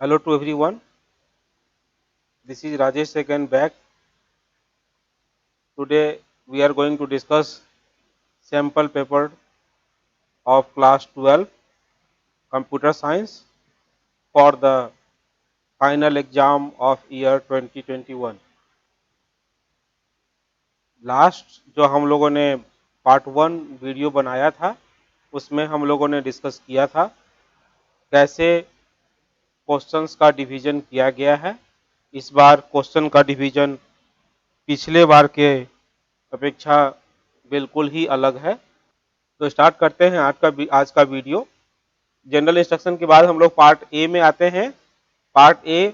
Hello to everyone. This is Rajesh again back. Today we are going to discuss sample paper of class 12 computer science for the final exam of year 2021. Last जो हम लोगों ने part 1 video बनाया था उसमें हम लोगों ने डिस्कस किया था कैसे क्वेश्चंस का डिवीजन किया गया है। इस बार क्वेश्चन का डिवीजन पिछले बार के अपेक्षा बिल्कुल ही अलग है। तो स्टार्ट करते हैं आज का वीडियो। जनरल इंस्ट्रक्शन के बाद हम लोग पार्ट ए में आते हैं। पार्ट ए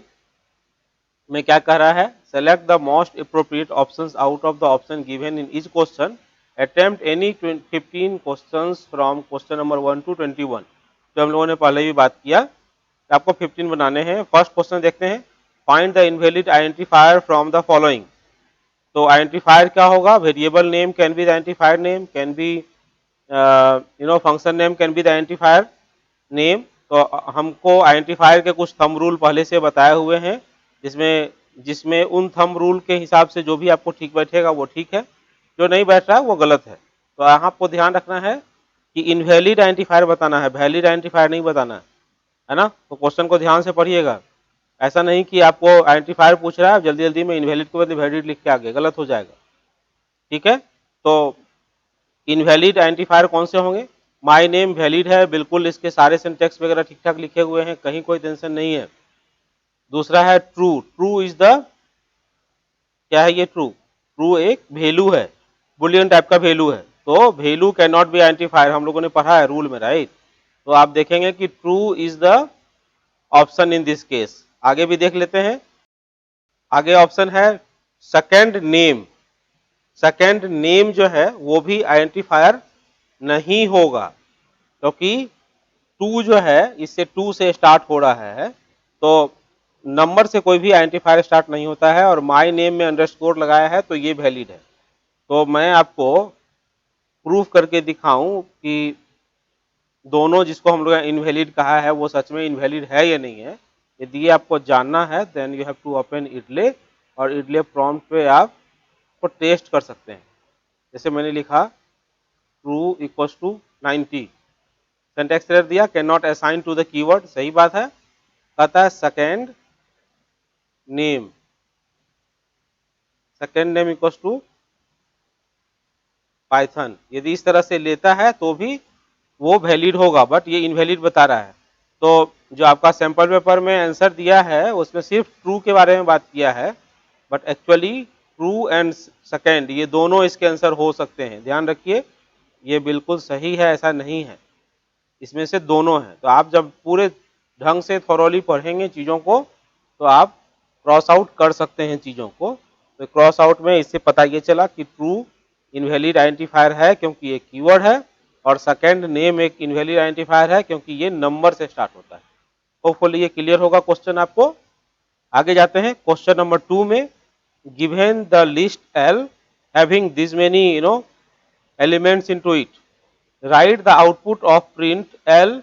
में क्या कह रहा है, select the most appropriate options out of the option given in each question, attempt any 15 questions from question number 1 to 21। जो हम लोगों ने पहले भी बात किया, आपको 15 बनाने हैं। फर्स्ट क्वेश्चन देखते हैं, find the invalid identifier from the following. तो आइडेंटिफायर क्या होगा, variable name can be the identifier name, can be function name can be the identifier name. तो हमको आइडेंटिफायर के कुछ थंब रूल पहले से बताए हुए हैं, जिसमें जिसमें उन थंब रूल के हिसाब से जो भी आपको ठीक बैठेगा वो ठीक है, जो नहीं बैठ रहा है वो गलत है। तो यहाँ आपको ध्यान रखना है कि इनवैलिड आइडेंटिफायर बताना है, वैलिड आइडेंटिफायर नहीं बताना है ना। तो क्वेश्चन को ध्यान से पढ़िएगा। ऐसा नहीं कि आपको आइडेंटिफायर पूछ रहा है जल्दी जल्दी में इनवैलिड के बदले वैलिड लिख के आगे, गलत हो जाएगा। ठीक है, तो इनवैलिड आइडेंटिफायर कौन से होंगे, माय नेम वैलिड है, बिल्कुल इसके सारे सिंटैक्स वगैरह ठीक ठाक लिखे हुए हैं, कहीं कोई टेंशन नहीं है। दूसरा है ट्रू, ट्रू इज द, क्या है ये ट्रू, ट्रू एक वैल्यू है, बुलियन टाइप का वैल्यू है। तो value can not be identifier, हम लोगों ने पढ़ा है रूल में, राइट। तो आप देखेंगे कि true is the option in this case. आगे भी देख लेते हैं। आगे ऑप्शन है सेकेंड नेम। सेकेंड नेम जो है वो भी आइडेंटिफायर नहीं होगा, क्योंकि टू जो है इससे टू से स्टार्ट हो रहा है, तो नंबर से कोई भी आइडेंटिफायर स्टार्ट नहीं होता है, और माय नेम में अंडरस्कोर लगाया है तो ये वैलिड है। तो मैं आपको प्रूफ करके दिखाऊं कि दोनों जिसको हम लोग इनवैलिड कहा है वो सच में इनवैलिड है या नहीं है। यदि ये आपको जानना है then you have to open IDLE, और इडले प्रॉम्प्ट पे आप को टेस्ट कर सकते हैं। जैसे मैंने लिखा true equals to 90, syntax error दिया, can not assign to the keyword, सही बात है। कहता है second name, second name equals to Python. यदि इस तरह से लेता है तो भी वो वैलिड होगा, बट ये इनवैलिड बता रहा है। तो जो आपका सैंपल पेपर में आंसर दिया है उसमें सिर्फ ट्रू के बारे में बात किया है, but actually true and second ये दोनों इसके आंसर हो सकते हैं। ध्यान रखिए, ये बिल्कुल सही है ऐसा नहीं है, इसमें से दोनों हैं। तो आप जब पूरे ढंग से थॉरोली पढ़ेंगे चीज़ों को तो आप क्रॉस आउट कर सकते हैं चीज़ों को। तो क्रॉस आउट में इससे पता ये चला कि ट्रू इनवैलिड आइडेंटिफायर है क्योंकि ये कीवर्ड है, और सेकेंड नेम एक इनवैलिड आइडेंटिफायर है क्योंकि ये नंबर से स्टार्ट होता है। होपफुली ये क्लियर होगा क्वेश्चन आपको। आगे जाते हैं क्वेश्चन नंबर 2 में, given the list L having this many elements into it, right the output of print L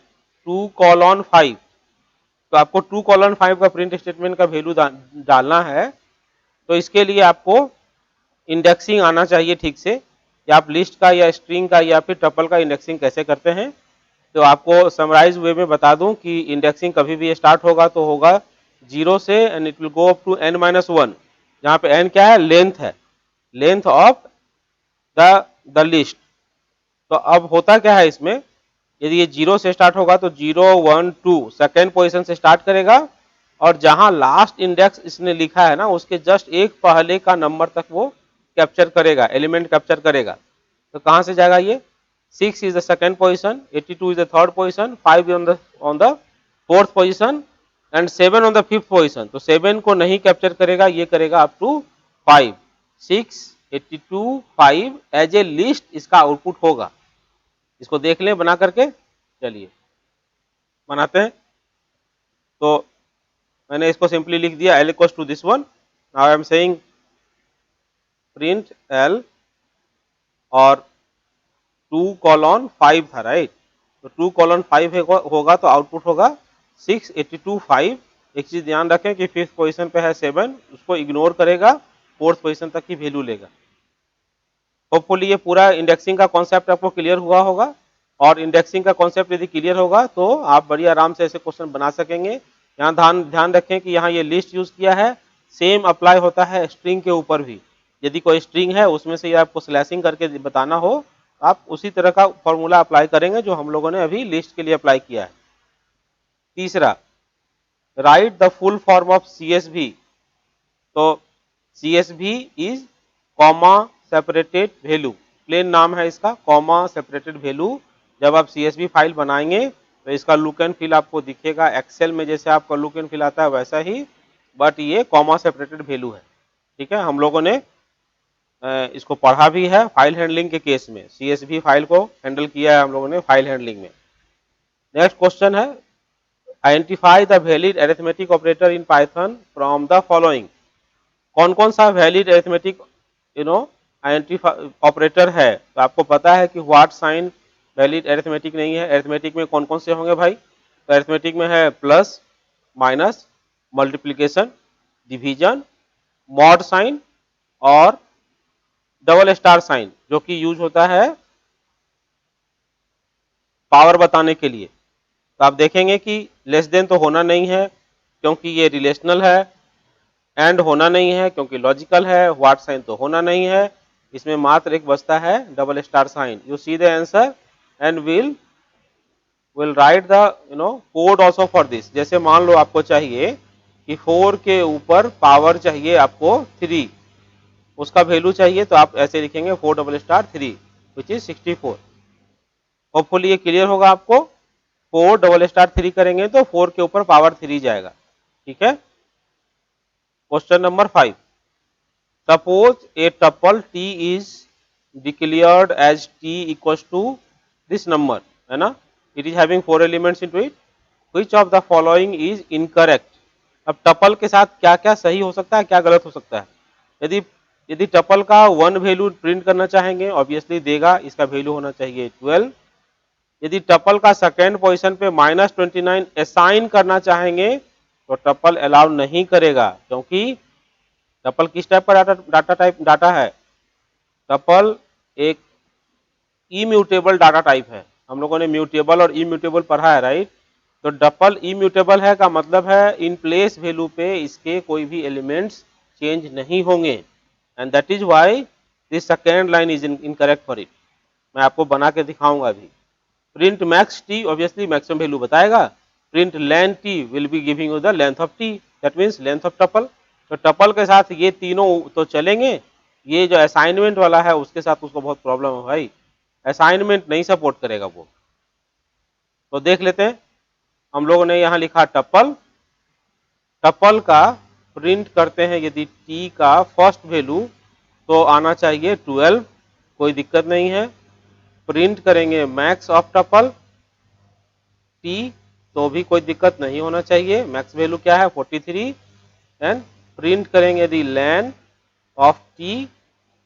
2:5। तो आपको 2:5 का प्रिंट स्टेटमेंट का वैल्यू डालना है। तो इसके लिए आपको इंडेक्सिंग आना चाहिए ठीक से, या आप लिस्ट का या स्ट्रिंग का या फिर टपल का इंडेक्सिंग कैसे करते हैं। तो आपको समराइज वे में बता दूं कि इंडेक्सिंग कभी भी स्टार्ट होगा तो होगा 0 से, and it will go up to n-1, जहाँ पे n क्या है, लेंथ है, लेंथ ऑफ द लिस्ट। तो अब होता क्या है इसमें, यदि ये 0 से स्टार्ट होगा तो 0, 1, 2 सेकेंड पोजीशन से स्टार्ट करेगा, और जहां लास्ट इंडेक्स इसने लिखा है ना उसके जस्ट एक पहले का नंबर तक वो कैप्चर करेगा, एलिमेंट कैप्चर करेगा। तो कहां से जाएगा ये, 6 is the second position, 82 is the third position, 5 on the fourth position, and 7 on the fifth position. तो 7 को नहीं कैप्चर करेगा, ये करेगा up to 5, 6, 82, 5 as a list इसका आउटपुट होगा। इसको देख लें बना करके, चलिए बनाते हैं। तो मैंने इसको सिंपली लिख दिया L equals to this one. Now I am saying print L, और 2:5 था, राइट। तो 2:5 होगा तो आउटपुट होगा 6, 82, 5, एक चीज ध्यान रखें कि 5th पोजीशन पे है 7, उसको इग्नोर करेगा, 4th पोजीशन तक की वैल्यू लेगा। होपफुली ये पूरा इंडेक्सिंग का कॉन्सेप्ट आपको क्लियर हुआ होगा, और इंडेक्सिंग का कॉन्सेप्ट यदि क्लियर होगा तो आप बड़ी आराम से ऐसे क्वेश्चन बना सकेंगे। यहाँ ध्यान ध्यान रखें कि यहाँ ये लिस्ट यूज किया है, सेम अप्लाई होता है स्ट्रिंग के ऊपर भी। यदि कोई स्ट्रिंग है उसमें से आपको स्लैशिंग करके बताना हो, आप उसी तरह का फॉर्मूला अप्लाई करेंगे जो हम लोगों ने अभी लिस्ट के लिए अप्लाई किया है। तीसरा, write the full form of CSV। तो CSV is comma separated value, plain नाम है इसका, कॉमा सेपरेटेड वैल्यू। जब आप CSV फाइल बनाएंगे तो इसका लुक एंड फील आपको दिखेगा एक्सेल में, जैसे आपका लुक एंड फील आता है वैसा ही, बट ये कॉमा सेपरेटेड वैल्यू है। ठीक है, हम लोगों ने इसको पढ़ा भी है फाइल हैंडलिंग के केस में, CSV फाइल को हैंडल किया है हम लोगों ने फाइल हैंडलिंग में। नेक्स्ट क्वेश्चन है, identify the valid arithmetic operator in Python from the following. कौन कौन सा वैलिड अरिथमेटिक आइडेंटिफाई ऑपरेटर है? तो आपको पता है कि व्हाट साइन वैलिड अरिथमेटिक नहीं है। अरिथमेटिक में कौन कौन से होंगे भाई? तो अरिथमेटिक में है plus, minus, multiplication, division, mod sine और डबल स्टार साइन, जो कि यूज होता है पावर बताने के लिए। तो आप देखेंगे कि लेस देन तो होना नहीं है क्योंकि ये रिलेशनल है, एंड होना नहीं है क्योंकि लॉजिकल है, व्हाट साइन तो होना नहीं है, इसमें मात्र एक बचता है double star sign. You see the answer and will write the code also for this. जैसे मान लो आपको चाहिए कि 4 के ऊपर पावर चाहिए आपको 3, उसका वैल्यू चाहिए, तो आप ऐसे लिखेंगे 4 double star 3 which is 64। Hopefully ये क्लियर होगा आपको। 4 डबल स्टार 3 करेंगे तो 4 के ऊपर पावर 3 जाएगा। ठीक है, question number 5, suppose A tuple t is declared as t equals to this number, है ना, it is having 4 elements into it, which of the following is incorrect। अब टपल के साथ क्या क्या सही हो सकता है, क्या गलत हो सकता है? यदि यदि टपल का 1 वैल्यू प्रिंट करना चाहेंगे, ऑब्वियसली देगा, इसका वैल्यू होना चाहिए 12। यदि टपल का सेकेंड पोजीशन पे -29 असाइन करना चाहेंगे तो टपल अलाउ नहीं करेगा, क्योंकि टपल किस टाइप का डाटा है? टपल एक इम्यूटेबल डाटा टाइप है। हम लोगों ने म्यूटेबल और इम्यूटेबल पढ़ा है, राइट? तो टपल इम्यूटेबल है का मतलब है इन प्लेस वैल्यू पे इसके कोई भी एलिमेंट्स चेंज नहीं होंगे, and that is why this second line is incorrect for it. मैं आपको बना के दिखाऊंगा अभी। Print max T, obviously maximum value बताएगा। Print length T will be giving you the length of T, that means length of tuple. तो tuple के साथ ये तीनों तो चलेंगे, ये जो असाइनमेंट वाला है उसके साथ उसको बहुत प्रॉब्लम है भाई, असाइनमेंट नहीं सपोर्ट करेगा वो। तो देख लेते हैं, हम लोगों ने यहाँ लिखा टपल, टपल का प्रिंट करते हैं यदि टी का फर्स्ट वैल्यू तो आना चाहिए 12, कोई दिक्कत नहीं है। प्रिंट करेंगे मैक्स ऑफ टपल टी तो भी कोई दिक्कत नहीं होना चाहिए, मैक्स वैल्यू क्या है 43। एंड प्रिंट करेंगे यदि लेंथ ऑफ टी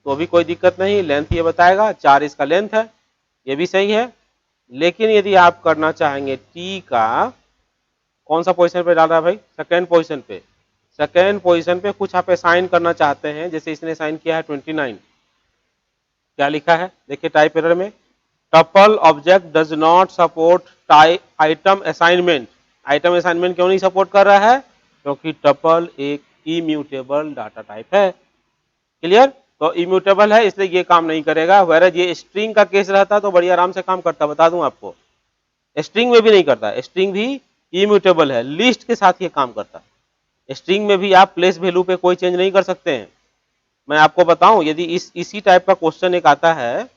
तो भी कोई दिक्कत नहीं, लेंथ ये बताएगा 4 इसका लेंथ है, ये भी सही है। लेकिन यदि आप करना चाहेंगे टी का कौन सा पोजीशन पे डाल रहा है भाई? सेकेंड पोजीशन पे। सेकेंड पोजीशन पे कुछ आप असाइन करना चाहते हैं, जैसे इसने असाइन किया है 29। क्या लिखा है देखिए टाइप एरर में, tuple object does not support item assignment. Item assignment क्यों नहीं सपोर्ट कर रहा है? क्योंकि टपल एक इम्यूटेबल डाटा टाइप है। क्लियर? तो इम्यूटेबल है इसलिए ये काम नहीं करेगा, वैरज ये स्ट्रिंग का केस रहता तो बड़ी आराम से काम करता, बता दूं आपको। स्ट्रिंग में भी नहीं करता, स्ट्रिंग भी इम्यूटेबल है, लिस्ट के साथ ये काम करता। स्ट्रिंग में भी आप प्लेस वैल्यू पे कोई चेंज नहीं कर सकते हैं। मैं आपको बताऊं, यदि इसी टाइप का क्वेश्चन एक आता है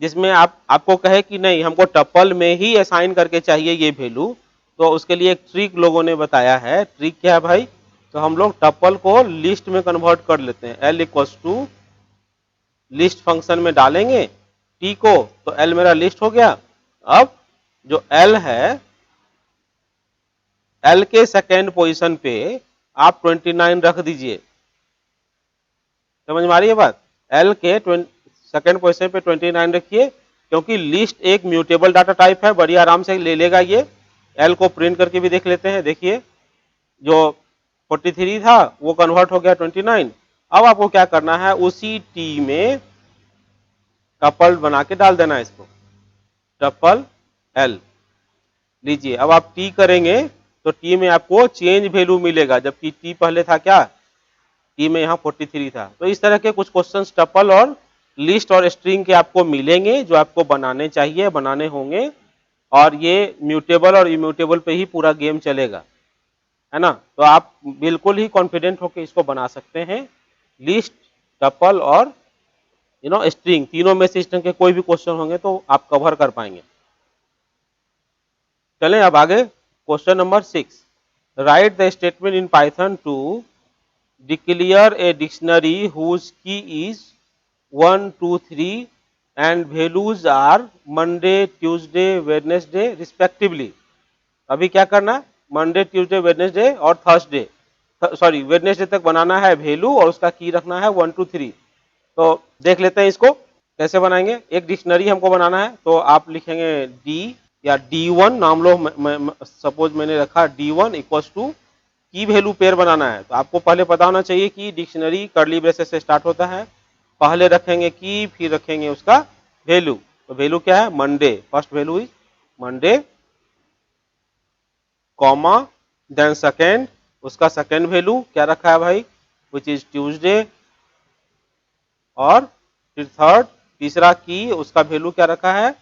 जिसमें आपको कहे कि नहीं हमको टपल में ही असाइन करके चाहिए ये वैल्यू, तो उसके लिए एक ट्रिक लोगों ने बताया है। ट्रिक क्या है भाई? तो हम लोग टपल को लिस्ट में कन्वर्ट कर लेते हैं, L equals to list function में डालेंगे टी को, तो L मेरा लिस्ट हो गया। अब जो L है, L के सेकेंड पोजीशन पे आप 29 रख दीजिए। समझ में आ रही है बात? L के सेकेंड पोजीशन पे 29 रखिए, क्योंकि लिस्ट एक म्यूटेबल डाटा टाइप है, बड़ी आराम से ले लेगा ये। L को प्रिंट करके भी देख लेते हैं, देखिए जो 43 था वो कन्वर्ट हो गया 29। अब आपको क्या करना है, उसी टी में टपल बना के डाल देना है इसको, टपल एल। लीजिए अब आप टी करेंगे तो टी में आपको चेंज वैल्यू मिलेगा, जबकि टी पहले था क्या, टी में यहाँ 43 था। तो इस तरह के कुछ क्वेश्चंस टपल और लिस्ट और स्ट्रिंग के आपको मिलेंगे जो आपको बनाने चाहिए, बनाने होंगे, और ये म्यूटेबल और इम्यूटेबल पे ही पूरा गेम चलेगा, है ना। तो आप बिल्कुल ही कॉन्फिडेंट होकर इसको बना सकते हैं। लिस्ट, टपल और स्ट्रिंग, तीनों में से इस तरह के कोई भी क्वेश्चन होंगे तो आप कवर कर पाएंगे। चलें अब आगे, question number 6, write the statement in Python to declare a dictionary whose key is 1 2 3 and values are Monday, Tuesday, Wednesday respectively। अभी क्या करना, मंडे, ट्यूसडे, वेडनेसडे और थर्सडे, सॉरी वेडनेसडे तक बनाना है वैल्यू और उसका की रखना है 1 2 3। तो देख लेते हैं इसको कैसे बनाएंगे। एक डिक्शनरी हमको बनाना है, तो आप लिखेंगे डी या D1 नाम लो, सपोज मैंने रखा D1 इक्वल्स टू की वैल्यू पेयर बनाना है। तो आपको पहले पता होना चाहिए कि डिक्शनरी कर्ली ब्रेसेस से स्टार्ट होता है, पहले रखेंगे की, फिर रखेंगे उसका वैल्यू। तो वैल्यू क्या है, Monday, first value is Monday, comma, then second, उसका सेकेंड वैल्यू क्या रखा है भाई, विच इज ट्यूसडे, और फिर थर्ड, तीसरा की, उसका वैल्यू क्या रखा है,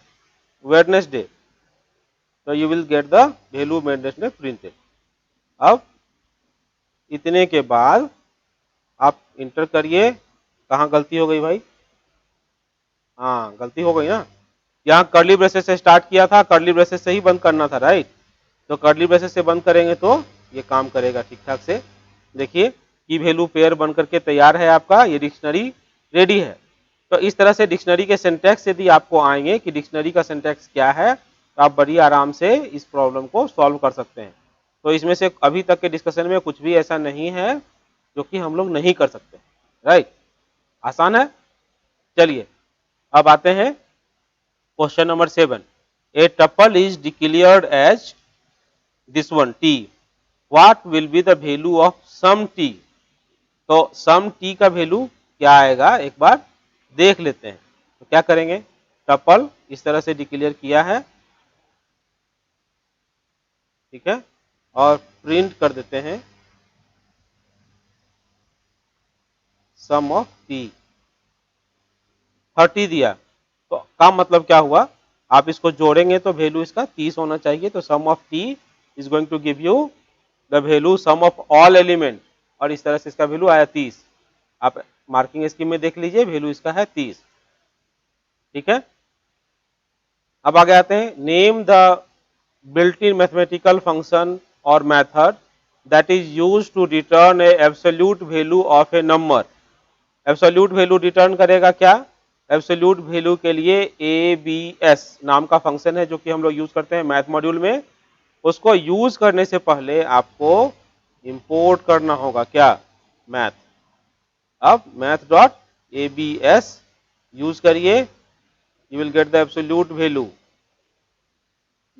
वेडनेसडे। तो you will get the value Wednesday printed. अब इतने के बाद आप इंटर करिए, कहाँ गलती हो गई भाई, हाँ गलती हो गई ना, यहाँ कर्ली ब्रेसेस से स्टार्ट किया था, कर्ली ब्रेसेस से ही बंद करना था, राइट। तो कर्ली ब्रेसेस से बंद करेंगे तो ये काम करेगा ठीक ठाक से। देखिए की वैल्यू पेयर बन करके तैयार है आपका, ये डिक्शनरी रेडी है। तो इस तरह से डिक्शनरी के सिंटैक्स यदि आपको आएंगे कि डिक्शनरी का सिंटैक्स क्या है, तो आप बड़ी आराम से इस प्रॉब्लम को सॉल्व कर सकते हैं। तो इसमें से अभी तक के डिस्कशन में कुछ भी ऐसा नहीं है जो कि हम लोग नहीं कर सकते, राइट, आसान है। चलिए अब आते हैं question number 7, a tuple is declared as this one T, what will be the value of sum T. तो सम टी का वैल्यू क्या आएगा एक बार देख लेते हैं। तो क्या करेंगे, टपल इस तरह से डिक्लेयर किया है, ठीक है, और प्रिंट कर देते हैं सम ऑफ टी, 30 दिया। तो का मतलब क्या हुआ, आप इसको जोड़ेंगे तो वैल्यू इसका 30 होना चाहिए। तो sum of T is going to give you the value sum of all element, और इस तरह से इसका वैल्यू आया 30। आप मार्किंग स्कीम में देख लीजिए, वैल्यू इसका है 30, ठीक है। अब आगे आते हैं, name the built in mathematical function और method that is use to return a absolute value of a number. Absolute value return करेगा क्या, एब्सोल्यूट वैल्यू के लिए ABS नाम का फंक्शन है जो कि हम लोग यूज करते हैं मैथ मॉड्यूल में। उसको यूज करने से पहले आपको इंपोर्ट करना होगा क्या, मैथ। अब मैथ डॉट ABS यूज करिए, you will get the absolute value,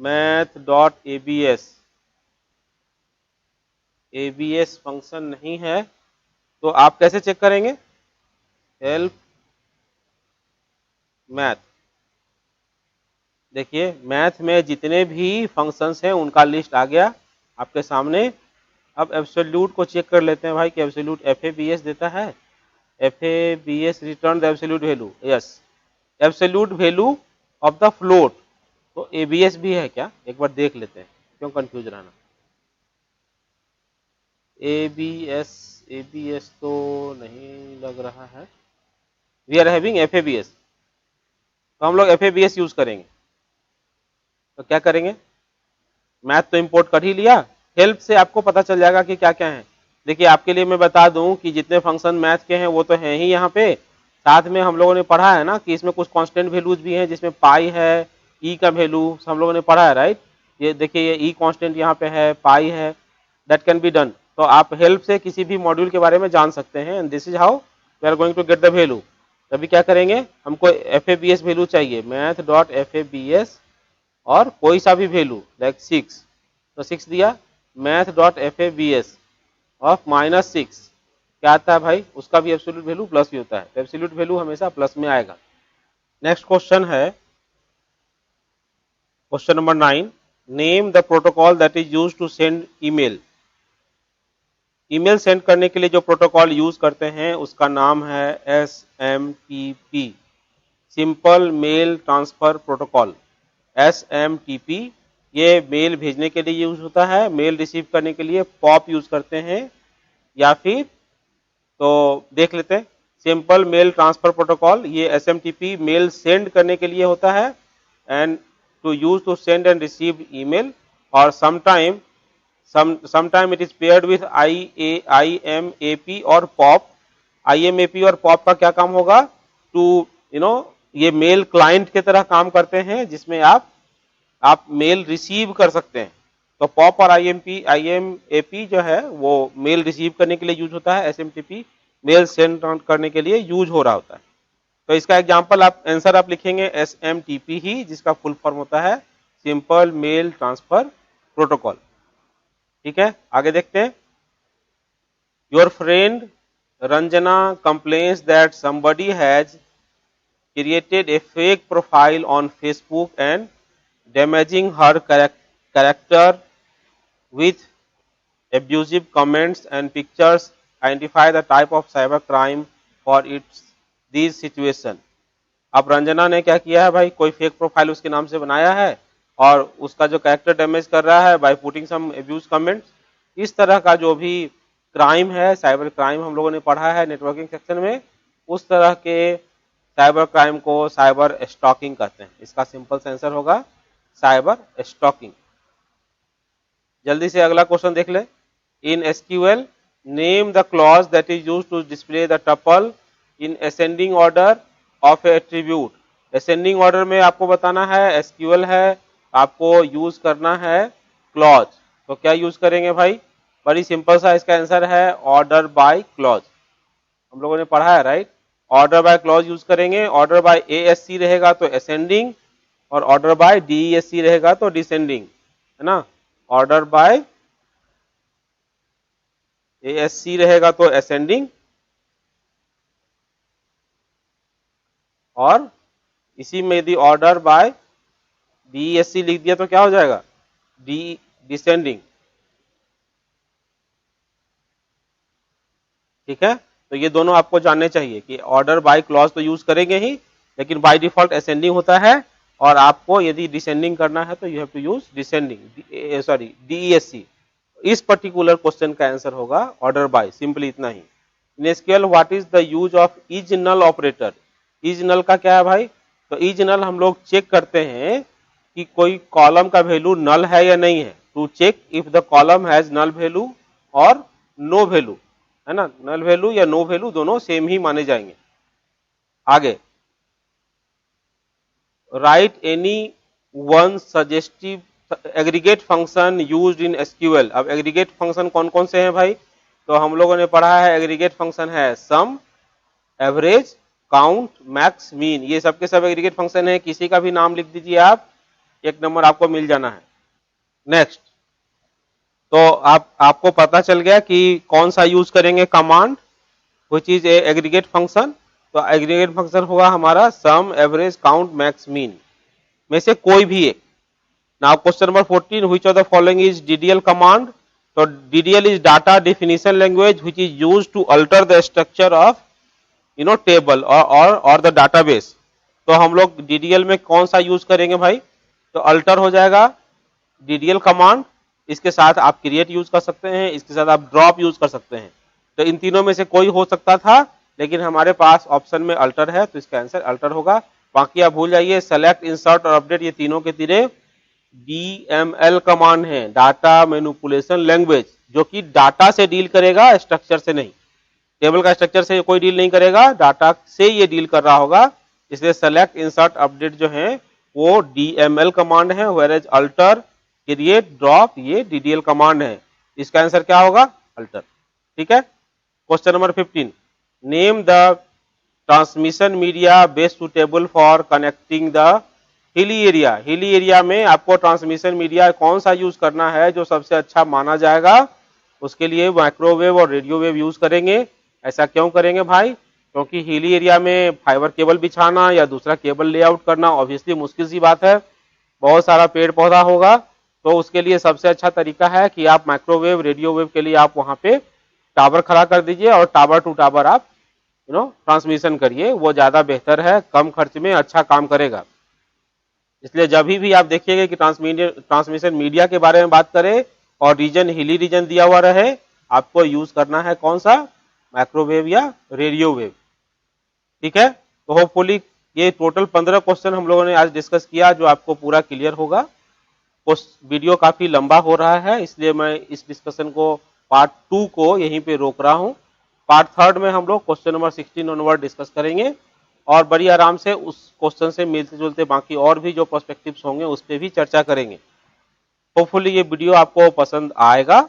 math dot ABS function नहीं है तो आप कैसे चेक करेंगे, हेल्प मैथ। देखिए मैथ में जितने भी फंक्शंस हैं उनका लिस्ट आ गया आपके सामने। अब एब्सोल्यूट को चेक कर लेते हैं भाई कि एब्सोल्यूट FABS देता है, FABS return the absolute value, yes, absolute value of the float. तो ABS भी है क्या, एक बार देख लेते हैं, क्यों कंफ्यूज रहना। ABS तो नहीं लग रहा है, वी आर हैविंग FABS, तो हम लोग FABS यूज करेंगे। तो क्या करेंगे, मैथ तो इंपोर्ट कर ही लिया, हेल्प से आपको पता चल जाएगा कि क्या क्या है। देखिए आपके लिए मैं बता दूं कि जितने फंक्शन मैथ के हैं वो तो हैं ही यहाँ पे, साथ में हम लोगों ने पढ़ा है ना कि इसमें कुछ कांस्टेंट वैल्यूज भी हैं, जिसमें पाई है, ई का वैल्यू हम लोगों ने पढ़ा है, राइट। ये देखिए ये ई कांस्टेंट यहाँ पे है, पाई है, दैट कैन बी डन। तो आप हेल्प से किसी भी मॉड्यूल के बारे में जान सकते हैं, and this is how we are going to get the value. तभी क्या करेंगे, हमको FABS वैल्यू चाहिए, मैथ डॉट FABS और कोई सा भी वैल्यू लाइक 6, तो 6 दिया, math.fabs ऑफ -6 क्या आता है भाई, उसका भी एब्सोल्यूट वैल्यू प्लस ही होता है, तो एब्सोल्यूट वैल्यू हमेशा प्लस में आएगा। नेक्स्ट क्वेश्चन है question number 9, name the protocol that is used to send email. Email send करने के लिए जो प्रोटोकॉल यूज करते हैं उसका नाम है SMTP, simple mail transfer protocol. SMTP ये मेल भेजने के लिए यूज होता है, मेल रिसीव करने के लिए पॉप यूज करते हैं, या फिर तो देख लेते हैं सिंपल मेल ट्रांसफर प्रोटोकॉल, ये SMTP मेल सेंड करने के लिए होता है and to use to send and receive email, और sometime it is paired with IMAP और POP। IMAP और POP का क्या काम होगा, टू ये मेल क्लाइंट की तरह काम करते हैं जिसमें आप मेल रिसीव कर सकते हैं। तो पॉप और IMAP जो है वो मेल रिसीव करने के लिए यूज होता है, SMTP मेल सेंड करने के लिए यूज हो रहा होता है। तो इसका एग्जांपल आंसर आप लिखेंगे SMTP ही, जिसका फुल फॉर्म होता है सिंपल मेल ट्रांसफर प्रोटोकॉल। ठीक है, आगे देखते हैं। Your friend Ranjana complains that somebody has created a fake profile on Facebook and damaging her character with abusive comments and pictures. Identify the type of cyber crime for its these situation। अब रंजना ने क्या किया है भाई, कोई fake profile उसके नाम से बनाया है और उसका जो कैरेक्टर डैमेज कर रहा है by putting some abuse comments. इस तरह का जो भी क्राइम है, साइबर क्राइम हम लोगों ने पढ़ा है नेटवर्किंग सेक्शन में, उस तरह के साइबर क्राइम को साइबर स्टॉकिंग कहते हैं। इसका सिंपल सा आंसर होगा साइबर स्टॉकिंग। जल्दी से अगला क्वेश्चन देख ले। In SQL name the clause that is used to display the tuple in ascending order of a attribute. Ascending order में आपको बताना है, SQL है, आपको यूज करना है क्लॉज। तो क्या यूज करेंगे भाई, बड़ी सिंपल सा इसका आंसर है ऑर्डर बाय क्लॉज। हम लोगों ने पढ़ा है right, order by clause use करेंगे। ऑर्डर बाय ASC रहेगा तो असेंडिंग, और ऑर्डर बाय DESC रहेगा तो डिसेंडिंग, है ना। ऑर्डर बाय ASC रहेगा तो असेंडिंग, और इसी में यदि ऑर्डर बाय DESC लिख दिया तो क्या हो जाएगा, डिसेंडिंग। ठीक है, तो ये दोनों आपको जानने चाहिए कि ऑर्डर बाय क्लॉज तो यूज करेंगे ही, लेकिन बाय डिफॉल्ट असेंडिंग होता है, और आपको यदि डिसेंडिंग करना है तो you have to use descending, sorry DESC। इस पर्टिकुलर क्वेश्चन का आंसर होगा ऑर्डर बाय, सिंपली इतना ही। In SQL what is the use of is null operator. Is null का क्या है भाई, तो इज नल हम लोग चेक करते हैं कि कोई कॉलम का वैल्यू नल है या नहीं है, to check if the column has null value और नो वैल्यू, है ना। नल वैल्यू या नो वैल्यू दोनों सेम ही माने जाएंगे। आगे, write any one suggestive aggregate function used in SQL। अब एग्रीगेट फंक्शन कौन कौन से हैं भाई, तो हम लोगों ने पढ़ा है एग्रीगेट फंक्शन है सम, एवरेज, काउंट, मैक्स, मीन, ये सबके सब एग्रीगेट फंक्शन है। किसी का भी नाम लिख दीजिए आप, एक नंबर आपको मिल जाना है। नेक्स्ट, तो आपको पता चल गया कि कौन सा यूज करेंगे command, which is aggregate function. तो एग्रीगेट फंक्शन होगा हमारा sum, average, count, max, mean में से कोई भी एक। Now question number 14, which of the following is DDL command. तो DDL is data definition language which is used to alter the structure of table और the database. तो हम लोग DDL में कौन सा यूज करेंगे भाई, तो अल्टर हो जाएगा DDL कमांड। इसके साथ आप क्रिएट यूज कर सकते हैं, इसके साथ आप ड्रॉप यूज कर सकते हैं। तो इन तीनों में से कोई हो सकता था, लेकिन हमारे पास ऑप्शन में अल्टर है, तो इसका आंसर अल्टर होगा। बाकी आप भूल जाइए, सेलेक्ट, इंसर्ट और अपडेट ये तीनों के तीनों DML कमांड है, डाटा मैनिपुलेशन लैंग्वेज, जो कि डाटा से डील करेगा, स्ट्रक्चर से नहीं। टेबल का स्ट्रक्चर से कोई डील नहीं करेगा, डाटा से ये डील कर रहा होगा। इसलिए सेलेक्ट, इंसर्ट, अपडेट जो है वो DML कमांड है, वेयर अल्टर, क्रिएट, ड्रॉप ये DDL कमांड है। इसका आंसर क्या होगा, अल्टर। ठीक है, question number 15, name the transmission media best suitable for connecting the hilly area में आपको ट्रांसमिशन मीडिया कौन सा यूज करना है जो सबसे अच्छा माना जाएगा, उसके लिए माइक्रोवेव और रेडियो वेव यूज करेंगे। ऐसा क्यों करेंगे भाई? क्योंकि हिली एरिया में फाइबर केबल बिछाना या दूसरा केबल लेआउट करना ऑब्वियसली मुश्किल सी बात है, बहुत सारा पेड़ पौधा होगा। तो उसके लिए सबसे अच्छा तरीका है कि आप माइक्रोवेव रेडियो वेव के लिए आप वहां पे टावर खड़ा कर दीजिए और टावर टू टावर आप ट्रांसमिशन करिए, वो ज्यादा बेहतर है, कम खर्च में अच्छा काम करेगा। इसलिए जब भी आप देखिएगा कि ट्रांसमिशन मीडिया के बारे में बात करें और रीजन हिली रीजन दिया हुआ रहे, आपको यूज करना है कौन सा, माइक्रोवेव या रेडियो वेव। ठीक है, तो होपफुली ये टोटल 15 क्वेश्चन हम लोगों ने आज डिस्कस किया जो आपको पूरा क्लियर होगा। वीडियो काफी लंबा हो रहा है, इसलिए मैं इस डिस्कशन को पार्ट 2 को यहीं पे रोक रहा हूं। पार्ट 3 में हम लोग क्वेश्चन नंबर 16 ऑनवर्ड डिस्कस करेंगे और बड़ी आराम से उस क्वेश्चन से मिलते जुलते बाकी और भी जो पर्सपेक्टिव्स होंगे उस पर भी चर्चा करेंगे। होपफुली ये वीडियो आपको पसंद आएगा।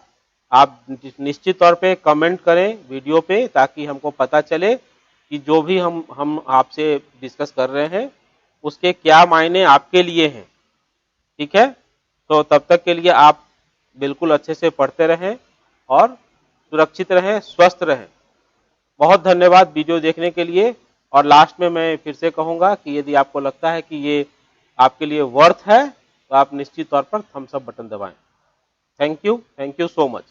आप निश्चित तौर पे कमेंट करें वीडियो पे ताकि हमको पता चले कि जो भी हम आपसे डिस्कस कर रहे हैं उसके क्या मायने आपके लिए हैं। ठीक है, तो तब तक के लिए आप बिल्कुल अच्छे से पढ़ते रहें और सुरक्षित रहें, स्वस्थ रहें। बहुत धन्यवाद वीडियो देखने के लिए। और लास्ट में मैं फिर से कहूंगा कि यदि आपको लगता है कि ये आपके लिए वर्थ है तो आप निश्चित तौर पर थम्स अप बटन दबाएं। Thank you so much.